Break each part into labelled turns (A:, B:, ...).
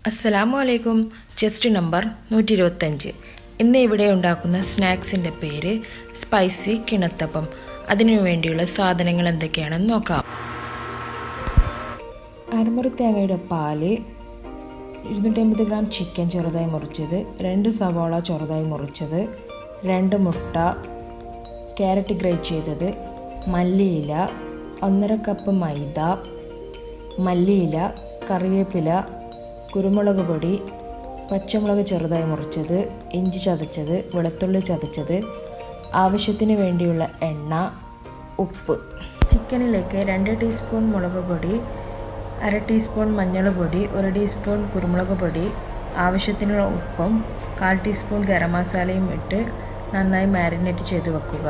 A: അസ്സലാമു അലൈക്കും. Chest number 125. ഇന്ന് ഇവിടെ ഉണ്ടാക്കുന്ന സ്നാക്സിൻ്റെ പേര് സ്പൈസി കിണത്തപ്പം. അതിനു വേണ്ടിയുള്ള സാധനങ്ങൾ എന്തൊക്കെയാണെന്ന് നോക്കാം. അരമുറി തേങ്ങയുടെ പാല്, 250 ഗ്രാം ചിക്കൻ ചെറുതായി മുറിച്ചത്, 2 സവാള ചെറുതായി മുറിച്ചത്, 2 മുട്ട, ക്യാരറ്റ് ഗ്രേറ്റ് ചെയ്തത്, മല്ലിയില, 1.5 കപ്പ് മൈദ, മല്ലിയില, കറിവേപ്പില, കുരുമുളക് പൊടി, പച്ചമുളക് ചെറുതായി മുറിച്ചത്, ഇഞ്ചി ചതച്ചത്, വെളുത്തുള്ളി ചതച്ചത്, ആവശ്യത്തിന് വേണ്ടിയുള്ള എണ്ണ, ഉപ്പ്. ചിക്കനിലേക്ക് 2 ടീസ്പൂൺ മുളക് പൊടി, 1/2 ടീസ്പൂൺ മഞ്ഞൾ പൊടി, 1 ടീസ്പൂൺ കുരുമുളക് പൊടി, ആവശ്യത്തിനുള്ള ഉപ്പും 1/4 ടീസ്പൂൺ ഗരം മസാലയും ഇട്ട് നന്നായി മാരിനേറ്റ് ചെയ്ത് വെക്കുക.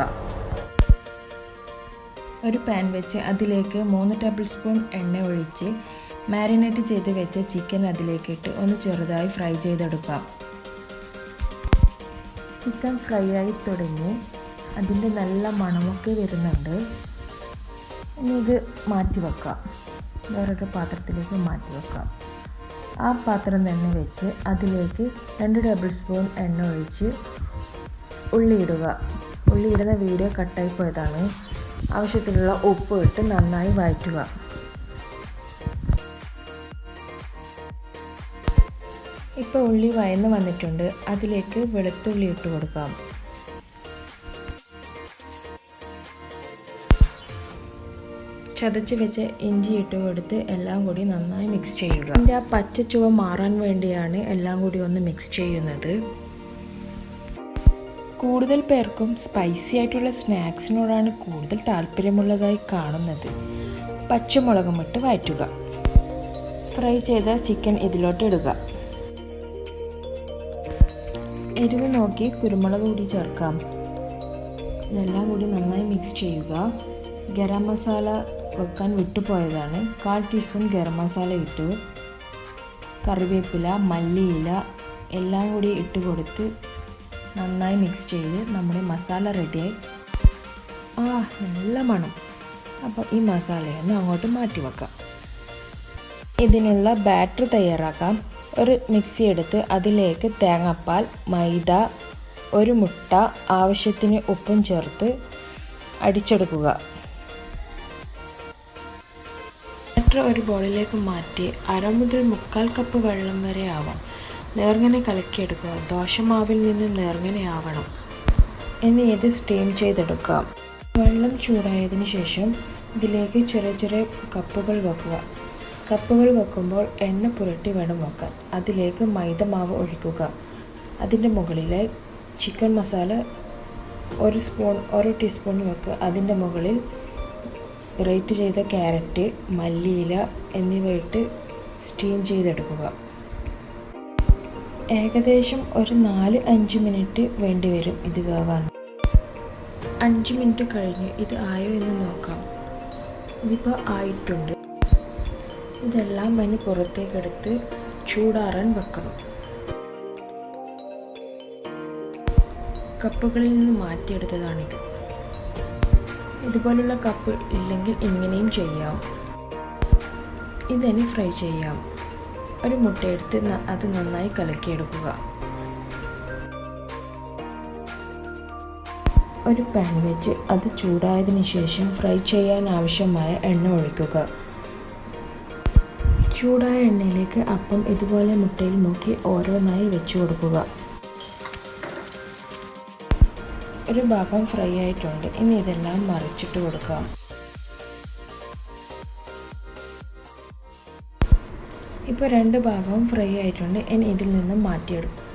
A: ഒരു പാൻ വെച്ച് അതിലേക്ക് 3 ടേബിൾ സ്പൂൺ എണ്ണ ഒഴിച്ച് മാരിനേറ്റ് ചെയ്ത് വെച്ച ചിക്കൻ അതിലേക്കിട്ട് ഒന്ന് ചെറുതായി ഫ്രൈ ചെയ്തെടുക്കാം. ചിക്കൻ ഫ്രൈ ആയി തുടങ്ങി അതിൻ്റെ നല്ല മണമൊക്കെ വരുന്നുണ്ട്. ഇനി ഇത് മാറ്റി വെക്കാം, വേറൊരു പാത്രത്തിലേക്ക് മാറ്റി വെക്കാം. ആ പാത്രം തന്നെ വെച്ച് അതിലേക്ക് 2 ടേബിൾ സ്പൂൺ എണ്ണ ഒഴിച്ച് ഉള്ളി ഇടുക. ഉള്ളി ഇടുന്ന വീഡിയോ കട്ടായി പോയതാണ്. ആവശ്യത്തിനുള്ള ഉപ്പ് ഇട്ട് നന്നായി വഴറ്റുക. ഇപ്പോൾ ഉള്ളി വഴന്ന് വന്നിട്ടുണ്ട്. അതിലേക്ക് വെളുത്തുള്ളി ഇട്ട് കൊടുക്കാം. ചതച്ച് വെച്ച ഇഞ്ചി ഇട്ട് കൊടുത്ത് എല്ലാം കൂടി നന്നായി മിക്സ് ചെയ്യുക. ഇതിൻ്റെ ആ പച്ച ചുവ മാറാൻ വേണ്ടിയാണ് എല്ലാം കൂടി ഒന്ന് മിക്സ് ചെയ്യുന്നത്. കൂടുതൽ പേർക്കും സ്പൈസി ആയിട്ടുള്ള സ്നാക്സിനോടാണ് കൂടുതൽ താല്പര്യമുള്ളതായി കാണുന്നത്. പച്ചമുളകും ഇട്ട് വഴറ്റുക. ഫ്രൈ ചെയ്ത ചിക്കൻ ഇതിലോട്ട് ഇടുക. എരിവ് നോക്കി കുരുമുളക് കൂടി ചേർക്കാം. ഇതെല്ലാം കൂടി നന്നായി മിക്സ് ചെയ്യുക. ഗരം മസാല വെക്കാൻ വിട്ടുപോയതാണ്. 1/4 ടീസ്പൂൺ ഗരം മസാല ഇട്ടു. കറിവേപ്പില, മല്ലിയില എല്ലാം കൂടി ഇട്ട് കൊടുത്ത് നന്നായി മിക്സ് ചെയ്ത് നമ്മുടെ മസാല റെഡിയായി. നല്ല മണം. അപ്പോൾ ഈ മസാലയൊന്ന് അങ്ങോട്ട് മാറ്റി വെക്കാം. ഇതിനുള്ള ബാറ്റർ തയ്യാറാക്കാം. ഒരു മിക്സി എടുത്ത് അതിലേക്ക് തേങ്ങാപ്പാൽ, മൈദ, 1 മുട്ട, ആവശ്യത്തിന് ഉപ്പും ചേർത്ത് അടിച്ചെടുക്കുക. ബാറ്റർ ഒരു ബൗളിലേക്ക് മാറ്റി 1/2 മുതൽ 1/4 കപ്പ് വെള്ളം വരെ ആവാം നേർങ്ങനെ കലക്കിയെടുക്കുക. ദോശമാവിൽ നിന്ന് നേർങ്ങനെ ആവണം. ഇനി ഇത് സ്റ്റീം ചെയ്തെടുക്കാം. വെള്ളം ചൂടായതിന് ശേഷം ഇതിലേക്ക് ചെറിയ ചെറിയ കപ്പുകൾ വെക്കുക. കപ്പുകൾ വെക്കുമ്പോൾ എണ്ണ പുരട്ടി വേണം വെക്കാൻ. അതിലേക്ക് മൈദ മാവ് ഒഴിക്കുക. അതിൻ്റെ മുകളിൽ ചിക്കൻ മസാല 1 ടീസ്പൂൺ വെക്കുക. അതിൻ്റെ മുകളിൽ ഗ്രേറ്റ് ചെയ്ത ക്യാരറ്റ്, മല്ലിയില എന്നിവ ഇട്ട് സ്റ്റീം ചെയ്തെടുക്കുക. ഏകദേശം ഒരു 4-5 മിനിറ്റ് വേണ്ടി വരും ഇത് വേവാൻ. 5 മിനിറ്റ് കഴിഞ്ഞ് ഇത് ആയോ എന്ന് നോക്കാം. ഇതിപ്പോൾ ആയിട്ടുണ്ട്. ഇതെല്ലാം അതിന് പുറത്തേക്കെടുത്ത് ചൂടാറാൻ വെക്കണം. കപ്പുകളിൽ നിന്ന് മാറ്റിയെടുത്തതാണിത്. ഇതുപോലുള്ള കപ്പ് ഇല്ലെങ്കിൽ ഇങ്ങനെയും ചെയ്യാം. ഇതിന് ഫ്രൈ ചെയ്യാം. ഒരു മുട്ടയെടുത്ത് അത് നന്നായി കലക്കിയെടുക്കുക. ഒരു പാൻ വെച്ച് അത് ചൂടായതിനു ശേഷം ഫ്രൈ ചെയ്യാൻ ആവശ്യമായ എണ്ണ ഒഴിക്കുക. ചൂടായ എണ്ണയിലേക്ക് അപ്പം ഇതുപോലെ മുട്ടയിൽ മുക്കി ഓരോന്നായി വെച്ച് കൊടുക്കുക. ഒരു ഭാഗം ഫ്രൈ ആയിട്ടുണ്ട്. ഇനി ഇതെല്ലാം മറിച്ചിട്ട് കൊടുക്കാം. ഇപ്പോൾ 2 ഭാഗവും ഫ്രൈ ആയിട്ടുണ്ട്. ഇനി ഇതിൽ നിന്നും മാറ്റിയെടുക്കും.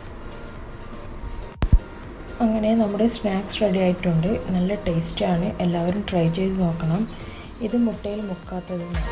A: അങ്ങനെ നമ്മുടെ സ്നാക്സ് റെഡി ആയിട്ടുണ്ട്. നല്ല ടേസ്റ്റാണ്. എല്ലാവരും ട്രൈ ചെയ്ത് നോക്കണം. ഇത് മുട്ടയിൽ മുക്കാത്തതുമാണ്.